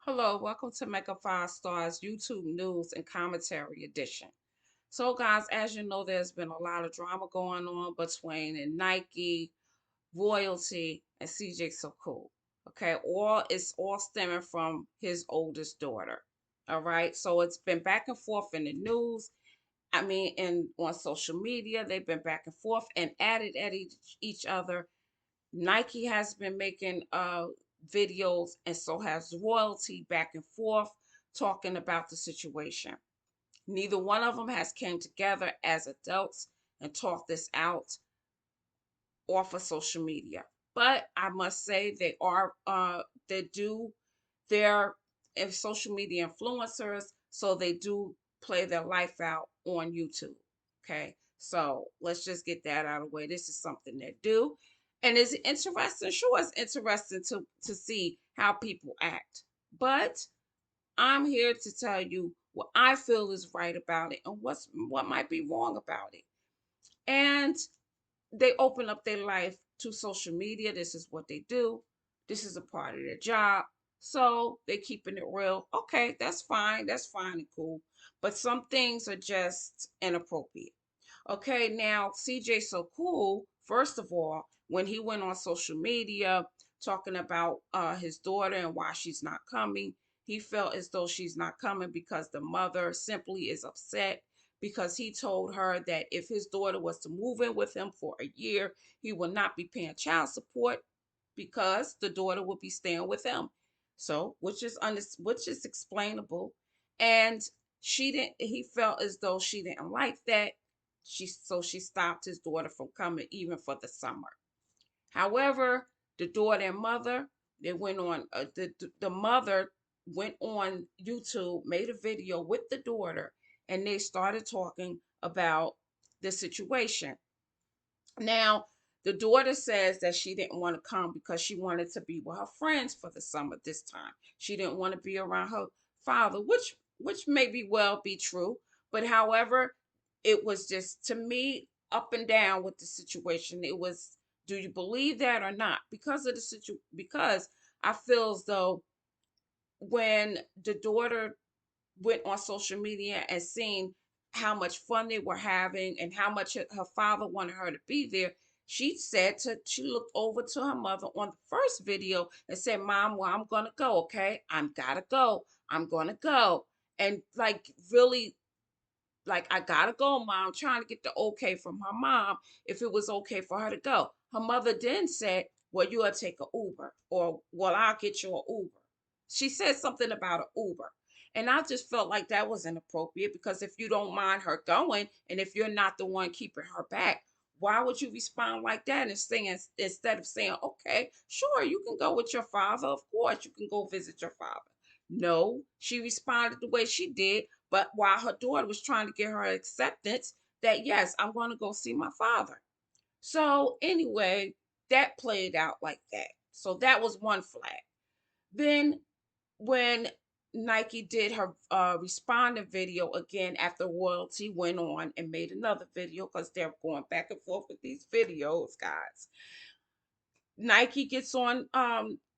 Hello, welcome to Mega Five Stars YouTube News and Commentary Edition. So, guys, as you know, there's been a lot of drama going on between Nikee, Royalty, and CJ So Cool. Okay, all stemming from his oldest daughter. All right, so it's been back and forth in the news. I mean, and on social media, they've been back and forth and at each other. Nikee has been making videos, and so has Royalty, back and forth talking about the situation. Neither one of them has came together as adults and talked this out off of social media. But I must say they do they're social media influencers, so they do play their life out on YouTube. Okay. So let's just get that out of the way. This is something they do. And is it interesting? Sure, it's interesting to see how people act. But I'm here to tell you what I feel is right about it and what might be wrong about it. And they open up their life to social media. This is what they do. This is a part of their job. So they're keeping it real. Okay, that's fine. That's fine and cool. But some things are just inappropriate. Okay, now CJ So Cool, first of all, when he went on social media talking about his daughter and why she's not coming, he felt as though she's not coming because the mother simply is upset because he told her that if his daughter was to move in with him for a year, he would not be paying child support because the daughter would be staying with him. So, which is explainable, and she didn't. He felt as though she didn't like that. She stopped his daughter from coming even for the summer. However, the daughter and mother they went on the mother went on YouTube, made a video with the daughter, and they started talking about the situation. Now, the daughter says that she didn't want to come because she wanted to be with her friends for the summer this time. She didn't want to be around her father, which may be well be true, but however, it was just to me up and down with the situation. It was, do you believe that or not? Because of the because I feel as though when the daughter went on social media and seen how much fun they were having and how much her father wanted her to be there, she looked over to her mother on the first video and said, "Mom, well, I'm gonna go, okay? I'm gotta go. I'm gonna go." And like really, like, I gotta go, mom, trying to get the okay from her mom if it was okay for her to go. Her mother then said, "Well, you gotta take a Uber," or "Well, I'll get you an Uber." She said something about an Uber. And I just felt like that was inappropriate because if you don't mind her going and if you're not the one keeping her back, why would you respond like that and saying instead of saying, "Okay, sure, you can go with your father. Of course, you can go visit your father." No, she responded the way she did, but while her daughter was trying to get her acceptance that yes, I'm going to go see my father. So anyway, that played out like that. So that was one flag. Then when Nikee did her responding video again after Royalty went on and made another video because they're going back and forth with these videos, guys. Nikee gets on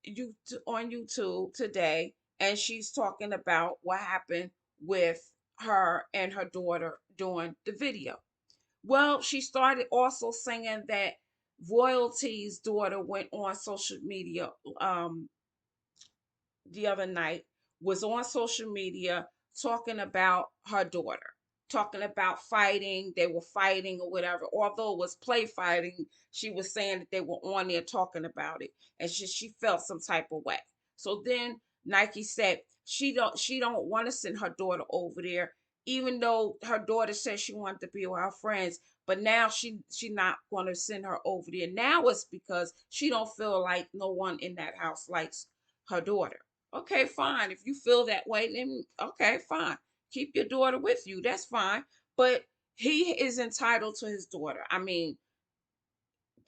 YouTube today and she's talking about what happened with her and her daughter doing the video. Well, she started also saying that Royalty's daughter went on social media um the other night, was on social media talking about her daughter, talking about fighting. They were fighting or whatever. Although it was play fighting, she was saying that they were on there talking about it, and she felt some type of way. So then Nikee said she don't want to send her daughter over there, even though her daughter said she wanted to be with her friends. But now she not going to send her over there. Now it's because she don't feel like no one in that house likes her daughter. Okay, fine. If you feel that way, then okay, fine. Keep your daughter with you. That's fine. But he is entitled to his daughter. I mean,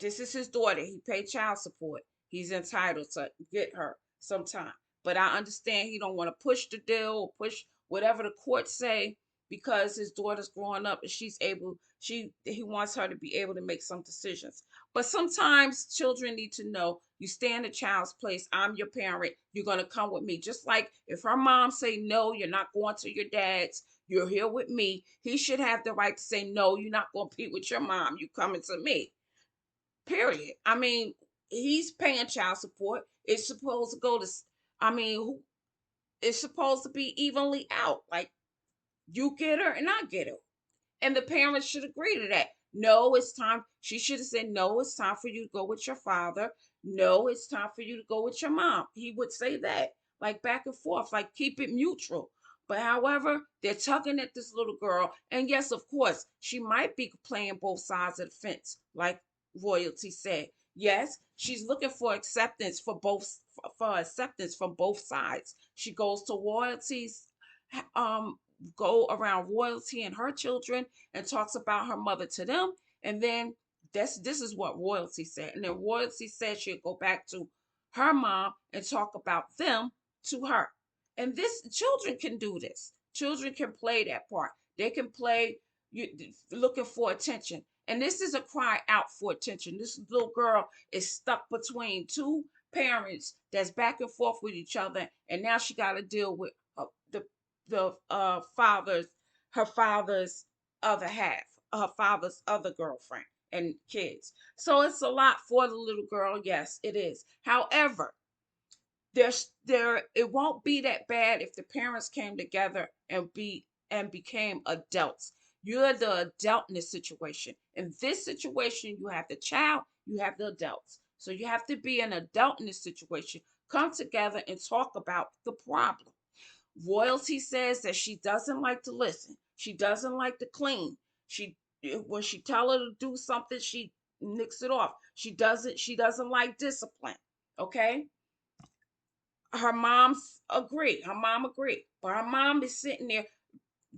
this is his daughter. He paid child support. He's entitled to get her sometime. But I understand he don't want to push the deal or push whatever the courts say. because his daughter's growing up and he wants her to be able to make some decisions. But sometimes children need to know you stand a child's place. I'm your parent. You're going to come with me. Just like if her mom say no, you're not going to your dad's. You're here with me. He should have the right to say no. You're not going to be with your mom. You coming to me. Period. I mean, he's paying child support. It's supposed to go to. I mean, who? It's supposed to be evenly out. Like you get her and I get her. And the parents should agree to that. No, it's time. She should have said, no, it's time for you to go with your father. No, it's time for you to go with your mom. He would say that, like back and forth, like keep it mutual. But however, they're tugging at this little girl. And yes, of course, she might be playing both sides of the fence, like Royalty said. Yes, she's looking for acceptance for acceptance from both sides. She goes to Royalty's um go around Royalty and her children and talks about her mother to them. And then this is what Royalty said. And then Royalty said she'll go back to her mom and talk about them to her. And this children can do this. Children can play that part. They can play you looking for attention. And this is a cry out for attention. This little girl is stuck between two parents that's back and forth with each other, and now she got to deal with the father's her father's other half, her father's other girlfriend and kids. So it's a lot for the little girl. Yes, it is. However, there it won't be that bad if the parents came together and became adults. You're the adult in this situation. In this situation, you have the child, you have the adults. So you have to be an adult in this situation. Come together and talk about the problem. Royalty says that she doesn't like to listen. She doesn't like to clean. She when she tell her to do something, she nicks it off. She doesn't like discipline. Okay? Her mom's agree. Her mom agreed. But her mom is sitting there.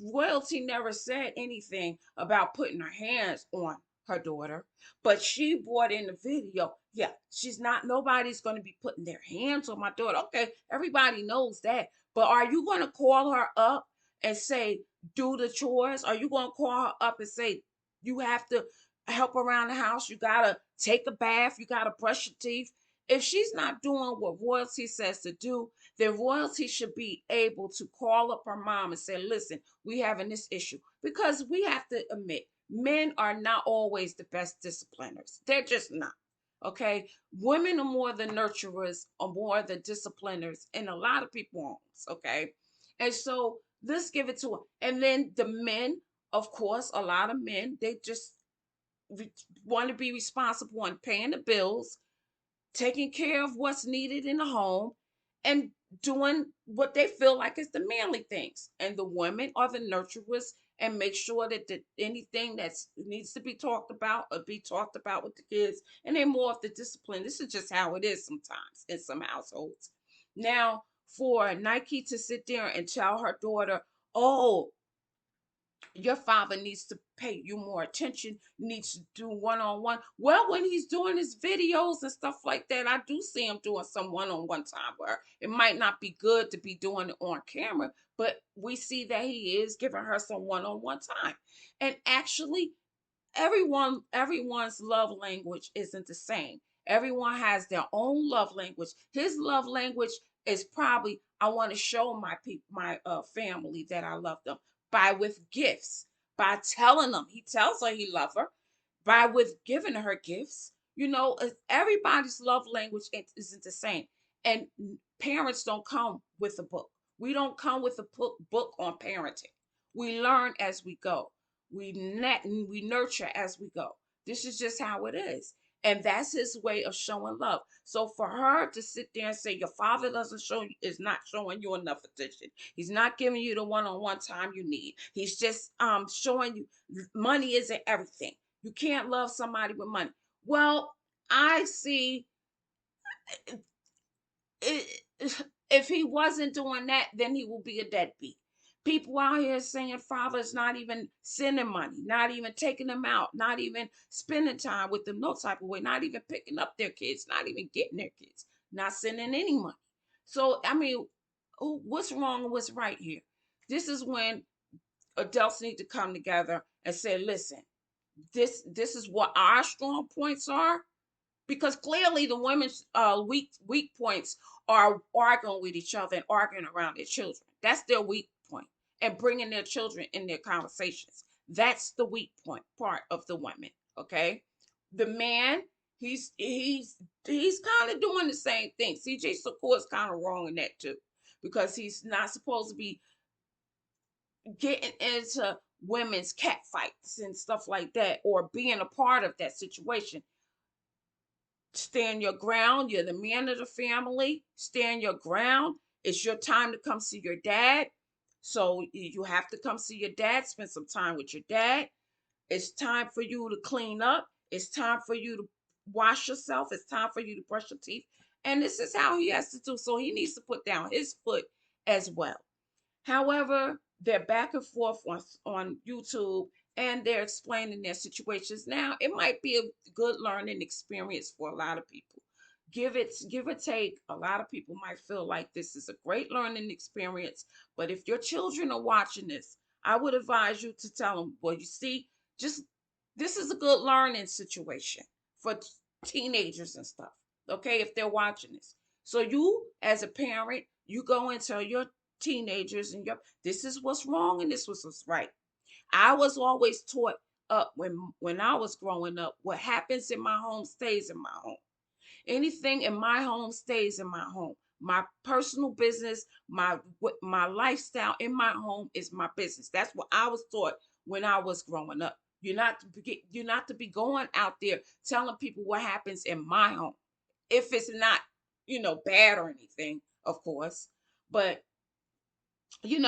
Royalty never said anything about putting her hands on her daughter, but she brought in the video. Yeah, she's not, nobody's going to be putting their hands on my daughter. Okay, everybody knows that. But are you going to call her up and say, do the chores? Are you going to call her up and say, you have to help around the house? You got to take a bath. You got to brush your teeth. If she's not doing what Royalty says to do, then Royalty should be able to call up her mom and say, listen, we having this issue. Because we have to admit, men are not always the best discipliners. They're just not. Okay. Women are more the nurturers, or more the discipliners in a lot of people's homes. Okay. And so let's give it to them. And then the men, of course, a lot of men, they just want to be responsible in paying the bills, taking care of what's needed in the home, and doing what they feel like is the manly things. And the women are the nurturers and make sure that anything that needs to be talked about or be talked about with the kids. And they're more of the discipline. This is just how it is sometimes in some households. Now, for Nikee to sit there and tell her daughter, oh, your father needs to pay you more attention, needs to do one-on-one. Well, when he's doing his videos and stuff like that, I do see him doing some one-on-one time where it might not be good to be doing it on camera, but we see that he is giving her some one-on-one time. And actually, everyone's love language isn't the same. Everyone has their own love language. His love language is probably, I want to show my people, my family, that I love them by with gifts, by telling them. He tells her he loves her by with giving her gifts. Everybody's love language isn't the same. And parents don't come with a book. We don't come with a book on parenting. We learn as we go. We nurture as we go. This is just how it is. And that's his way of showing love. So for her to sit there and say your father doesn't show you, is not showing you enough attention. He's not giving you the one-on-one time you need. He's just showing you money isn't everything. You can't love somebody with money. Well, I see it, if he wasn't doing that, then he will be a deadbeat. People out here saying fathers not even sending money, not even taking them out, not even spending time with them, no type of way, not even picking up their kids, not even getting their kids, not sending any money. So, I mean, what's wrong and what's right here? This is when adults need to come together and say, listen, this is what our strong points are, because clearly the women's weak points are arguing with each other and arguing around their children. That's their weak point, and bringing their children in their conversations. That's the weak point part of the women. Okay, the man, he's kind of doing the same thing. CJ Shakur is kind of wrong in that too, because he's not supposed to be getting into women's cat fights and stuff like that, or being a part of that situation. Stand your ground. You're the man of the family. Stand your ground. It's your time to come see your dad. So you have to come see your dad, spend some time with your dad. It's time for you to clean up. It's time for you to wash yourself. It's time for you to brush your teeth. And this is how he has to do. So he needs to put down his foot as well. However, they're back and forth on YouTube, and they're explaining their situations. Now, it might be a good learning experience for a lot of people. Give or take, a lot of people might feel like this is a great learning experience. But if your children are watching this, I would advise you to tell them, well, you see, just this is a good learning situation for teenagers and stuff. Okay, if they're watching this. So you, as a parent, you go and tell your teenagers and your, this is what's wrong and this was what's right. I was always taught up when I was growing up, what happens in my home stays in my home. Anything in my home stays in my home. My personal business, my lifestyle in my home is my business. That's what I was taught when I was growing up. You're not to be going out there telling people what happens in my home. If it's not, bad or anything, of course. But you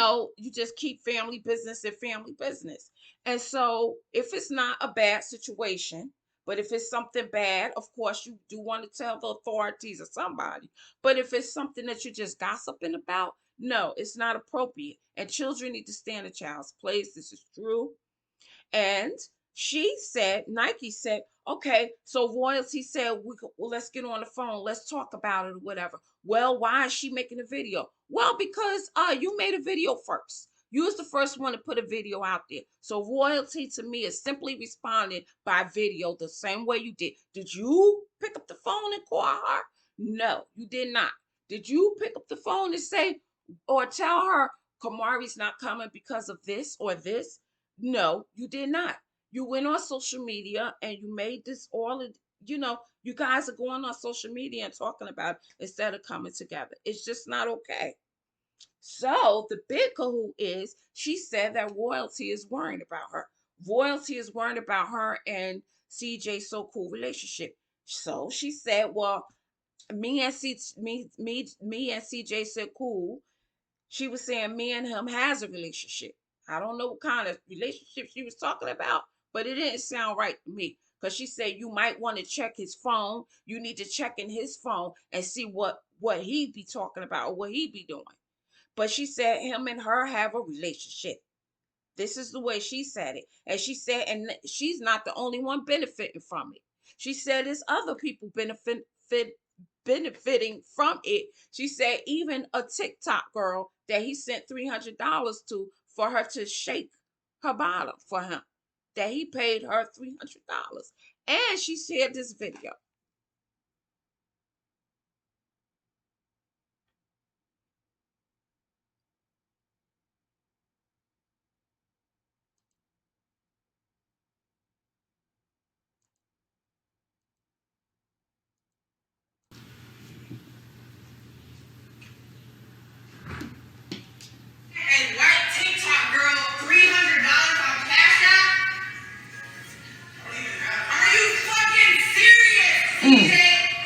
just keep family business and family business. And so if it's not a bad situation, but if it's something bad, of course you do want to tell the authorities or somebody. But if it's something that you're just gossiping about, no, it's not appropriate. And children need to stay in a child's place. This is true. And she said, Nikee said, okay, so Royalty said, well, let's get on the phone. Let's talk about it or whatever. Well, why is she making a video? Well, because you made a video first. You was the first one to put a video out there. So Royalty to me is simply responding by video the same way you did. Did you pick up the phone and call her? No, you did not. Did you pick up the phone and say or tell her Kamari's not coming because of this or this? No, you did not. You went on social media and you made this all, you guys are going on social media and talking about it instead of coming together. It's just not okay. So the big cahoot is she said that Royalty is worried about her. Royalty is worried about her and CJ so cool relationship. So she said, well, me and CJ said cool. She was saying me and him has a relationship. I don't know what kind of relationship she was talking about, but it didn't sound right to me. Because she said you might want to check his phone. You need to check in his phone and see what he'd be talking about or what he'd be doing. But she said him and her have a relationship. This is the way she said it. And she said, and she's not the only one benefiting from it. She said there's other people benefiting from it. She said even a TikTok girl that he sent $300 to for her to shake her bottom for him, that he paid her $300. And she shared this video. And white TikTok girl $300 on Cash App? Are you fucking serious? DJ,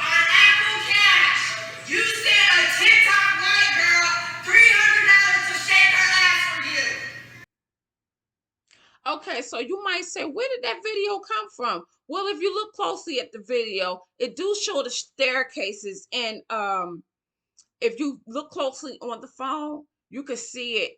on Apple Cash, you sent a TikTok white girl $300 to shake her ass for you. Okay, so you might say, where did that video come from? Well, if you look closely at the video, it do show the staircases, and if you look closely on the phone, you can see it.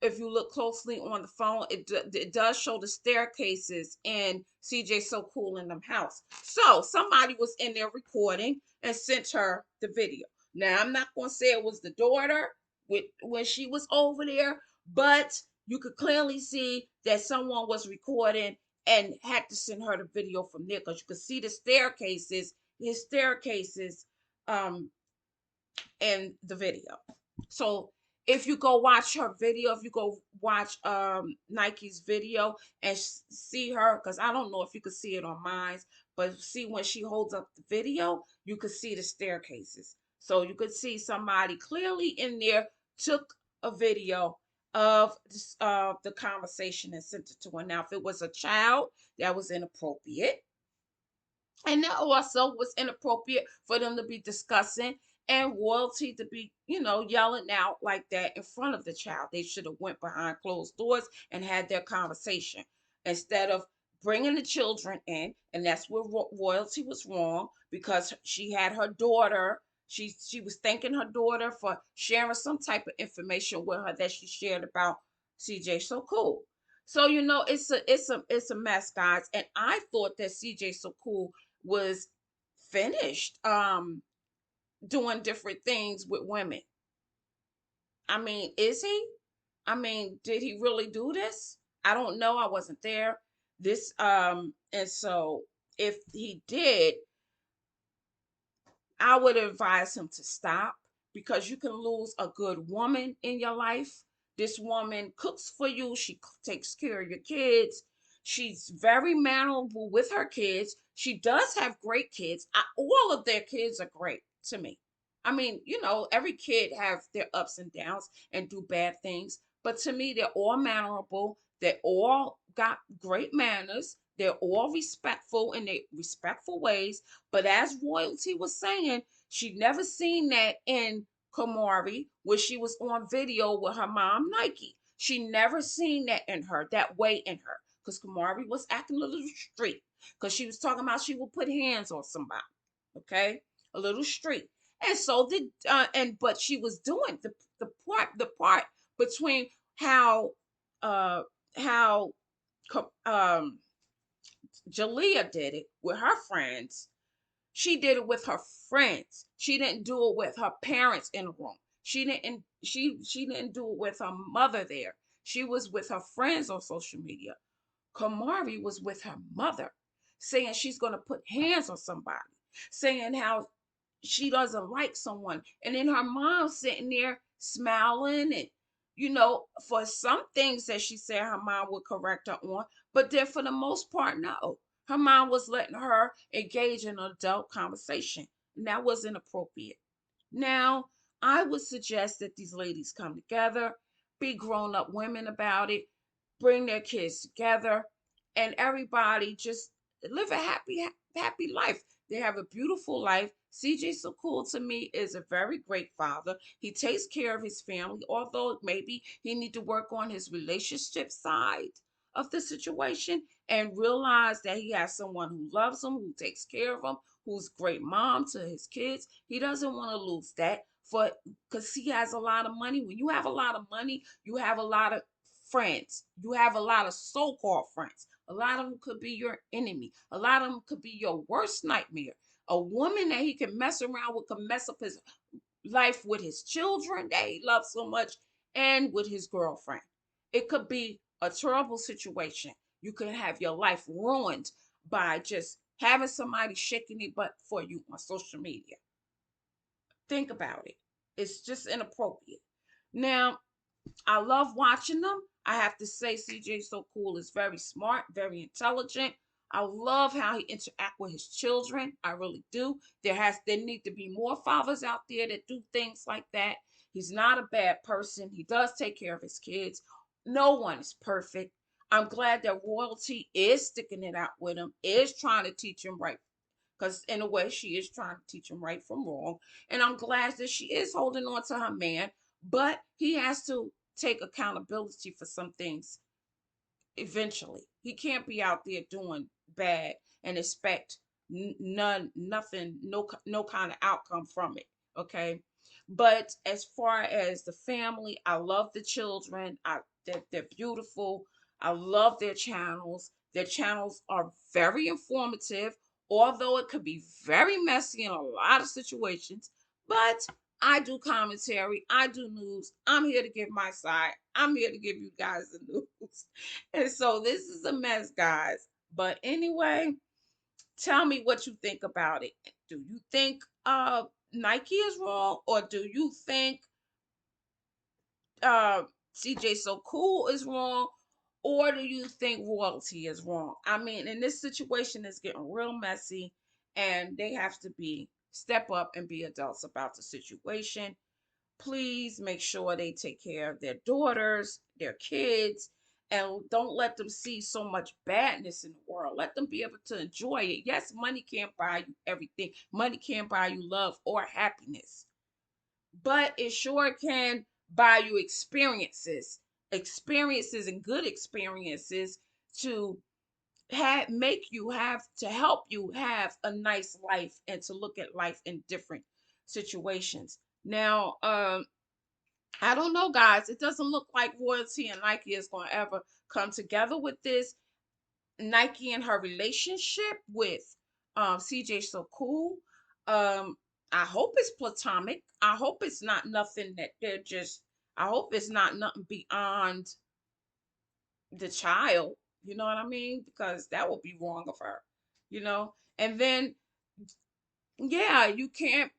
If you look closely on the phone, it does show the staircases in CJ So Cool in them house. So somebody was in there recording and sent her the video. Now I'm not gonna say it was the daughter when she was over there, but You could clearly see that someone was recording and had to send her the video from there because you could see the staircases, his staircases, um, in the video. So if you go watch her video, if you go watch Nike's video and see her, because I don't know if you could see it on mine, but see when she holds up the video, you could see the staircases. So you could see somebody clearly in there took a video of the conversation and sent it to her. Now, if it was a child, that was inappropriate, and that also was inappropriate for them to be discussing and royalty to be, yelling out like that in front of the child. They should have went behind closed doors and had their conversation instead of bringing the children in. And that's where royalty was wrong, because she had her daughter. She was thanking her daughter for sharing some type of information with her that she shared about CJ So Cool. So it's a mess, guys. And I thought that CJ So Cool was finished doing different things with women. I mean, is he? I mean, did he really do this? I don't know. I wasn't there. And so if he did, I would advise him to stop, because you can lose a good woman in your life. This woman cooks for you, she takes care of your kids. She's very mannerable with her kids. She does have great kids. All of their kids are great to me. I mean, every kid have their ups and downs and do bad things, but to me, they're all mannerable. They all got great manners. They're all respectful in their respectful ways. But as Royalty was saying, she never seen that in Kamari, where she was on video with her mom, Nikee. She never seen that in her, that way in her. Because Kamari was acting a little street. Because she was talking about she would put hands on somebody. Okay? A little street. And so did but she was doing the part between how uh how Jalea did it with her friends. She did it with her friends. She didn't do it with her parents in the room. She didn't do it with her mother there. She was with her friends on social media. Kamari was with her mother, saying she's going to put hands on somebody, saying how she doesn't like someone. And then her mom sitting there smiling, and for some things that she said her mom would correct her on, but then for the most part, no. Her mom was letting her engage in an adult conversation, and that was inappropriate. Now, I would suggest that these ladies come together, be grown up women about it, bring their kids together, and everybody just live a happy life. They have a beautiful life. CJ So Cool to me is a very great father. He takes care of his family, although maybe he need to work on his relationship side of the situation and realize that he has someone who loves him, who takes care of him, who's great mom to his kids. He doesn't want to lose that for because he has a lot of money. When you have a lot of money, you have a lot of friends. You have a lot of so-called friends. A lot of them could be your enemy. A lot of them could be your worst nightmare. A woman that he can mess around with can mess up his life with his children that he loves so much and with his girlfriend. It could be a terrible situation. You could have your life ruined by just having somebody shaking their butt for you on social media. Think about it. It's just inappropriate. Now, I love watching them. I have to say, CJ So Cool is very smart, very intelligent. I love how he interact with his children. I really do. There need to be more fathers out there that do things like that. He's not a bad person. He does take care of his kids. No one is perfect. I'm glad that Royalty is sticking it out with him, is trying to teach him right, because in a way she is trying to teach him right from wrong. And I'm glad that she is holding on to her man, but he has to take accountability for some things eventually. He can't be out there doing bad and expect nothing, no kind of outcome from it. Okay. But as far as the family, I love the children. They're beautiful. I love their channels. Their channels are very informative, although it could be very messy in a lot of situations. But I do commentary. I do news. I'm here to give my side. I'm here to give you guys the news. And so this is a mess, guys. But anyway, tell me what you think about it. Do you think Nike is wrong, or do you think uh CJ So Cool is wrong, or do you think royalty is wrong? I mean, in this situation is getting real messy, and they have to be step up and be adults about the situation. Please make sure they take care of their daughters, their kids, and don't let them see so much badness in the world. Let them be able to enjoy it. Yes, money can't buy you everything. Money can't buy you love or happiness, but it sure can buy you experiences and good experiences to make you have to help you have a nice life and to look at life in different situations. Now, I don't know, guys. It doesn't look like royalty and Nike is going to ever come together with this. Nike and her relationship with CJ So Cool. Um, I hope it's platonic. I hope it's not nothing that they're just. I hope it's not nothing beyond the child. You know what I mean? Because that would be wrong of her. You know. And then yeah, you can't.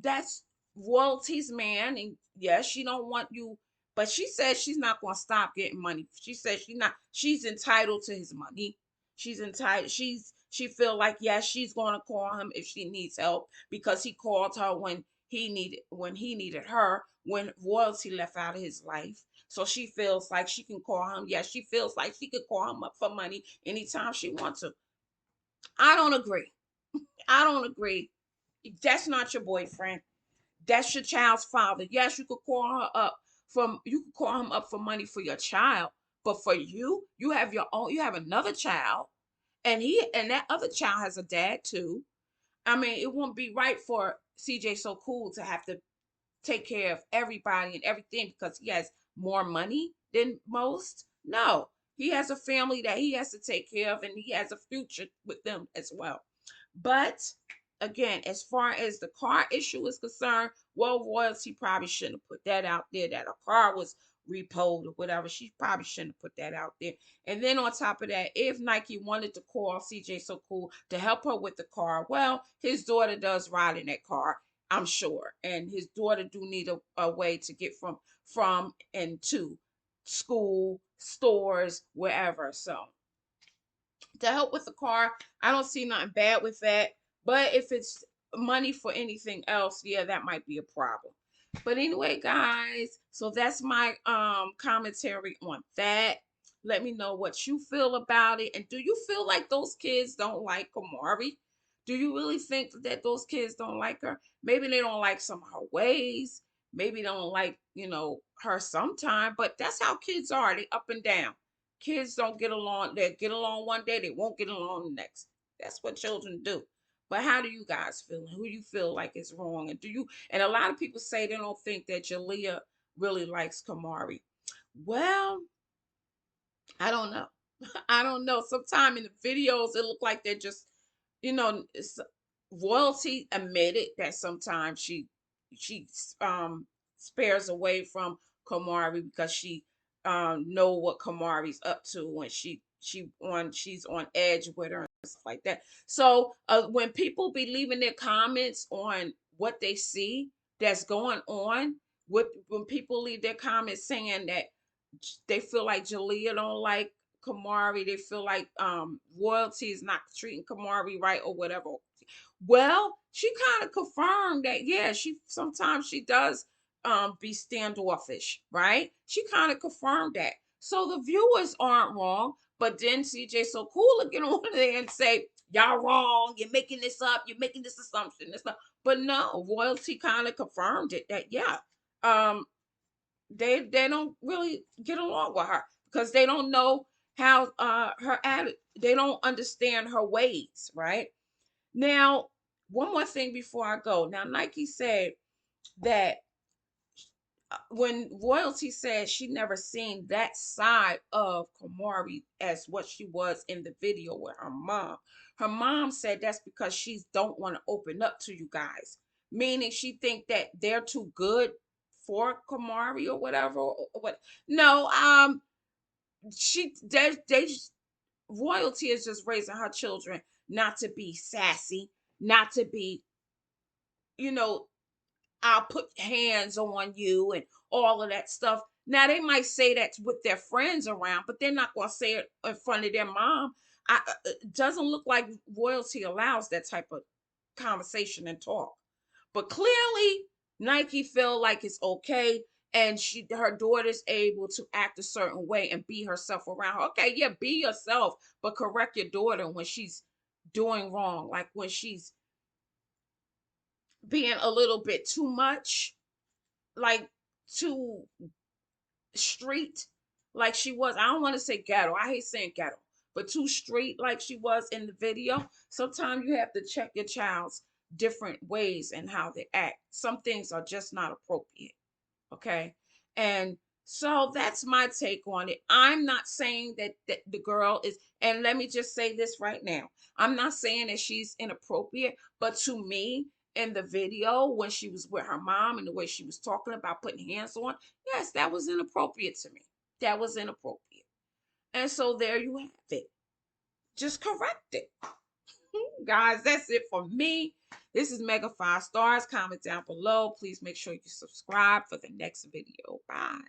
That's royalties, man. And yes, she don't want you, but she says she's not going to stop getting money. She says she's not. She's entitled to his money. She's entitled. She feel like yes, she's going to call him if she needs help because he called her when he needed her when royalty left out of his life. So she feels like she can call him. Yes, she feels like she could call him up for money anytime she wants to. I don't agree. I don't agree. That's not your boyfriend. That's your child's father. Yes, you could call him up for money for your child, but for you, you have your own. You have another child, and that other child has a dad too. I mean, it wouldn't be right for CJ So Cool to have to take care of everybody and everything because he has more money than most. No, he has a family that he has to take care of, and he has a future with them as well. But again, as far as the car issue is concerned, well, royalty probably shouldn't have put that out there that a car was repoed or whatever. She probably shouldn't have put that out there. And then on top of that, if Nike wanted to call CJ So Cool to help her with the car, well, his daughter does ride in that car, I'm sure. And his daughter do need a way to get from and to school, stores, wherever. So to help with the car. I don't see nothing bad with that. But if it's money for anything else, yeah, that might be a problem. But anyway, guys, so that's my commentary on that. Let me know what you feel about it. And do you feel like those kids don't like Kamari? Do you really think that those kids don't like her? Maybe they don't like some of her ways. Maybe they don't like, her sometime, but that's how kids are. They up and down. Kids don't get along. They get along one day, they won't get along the next. That's what children do. But how do you guys feel? Who you feel like is wrong? And do you? And a lot of people say they don't think that Jalea really likes Kamari. Well, I don't know. I don't know. Sometime in the videos, it looked like they're just, royalty admitted that sometimes she spares away from Kamari because she know what Kamari's up to when she's on edge with her and stuff like that. So when people be leaving their comments on what they see that's going on, when people leave their comments saying that they feel like Jalea don't like Kamari. They feel like royalty is not treating Kamari right or whatever. Well, she kind of confirmed that yeah, she sometimes she does be standoffish, right? She kind of confirmed that. So the viewers aren't wrong, but then CJ So Cool to get on there and say, y'all wrong, you're making this up, you're making this assumption, this stuff. But no, royalty kind of confirmed it that yeah. Um they don't really get along with her because they don't know how her attitude, they don't understand her ways, right? Now, one more thing before I go. Now, Nike said that when royalty said she never seen that side of Kamari as what she was in the video with her mom said that's because she don't want to open up to you guys meaning she think that they're too good for Kamari or whatever. What? No, she they just, royalty is just raising her children not to be sassy, not to be, you know, I'll put hands on you and all of that stuff. Now they might say that with their friends around, but they're not gonna say it in front of their mom. It doesn't look like royalty allows that type of conversation and talk. But clearly, Nike feel like it's okay, and her daughter's able to act a certain way and be herself around her. Okay, yeah, be yourself, but correct your daughter when she's doing wrong, like when she's being a little bit too much, like too street, like she was. I don't want to say ghetto. I hate saying ghetto, but too street, like she was in the video. Sometimes you have to check your child's different ways and how they act. Some things are just not appropriate. Okay. And so that's my take on it. I'm not saying that the girl is, and let me just say this right now. I'm not saying that she's inappropriate, but to me, in the video, when she was with her mom and the way she was talking about putting hands on, yes, that was inappropriate to me. That was inappropriate. And so there you have it. Just correct it. Guys, that's it for me. This is Mega 5 Stars. Comment down below. Please make sure you subscribe for the next video. Bye.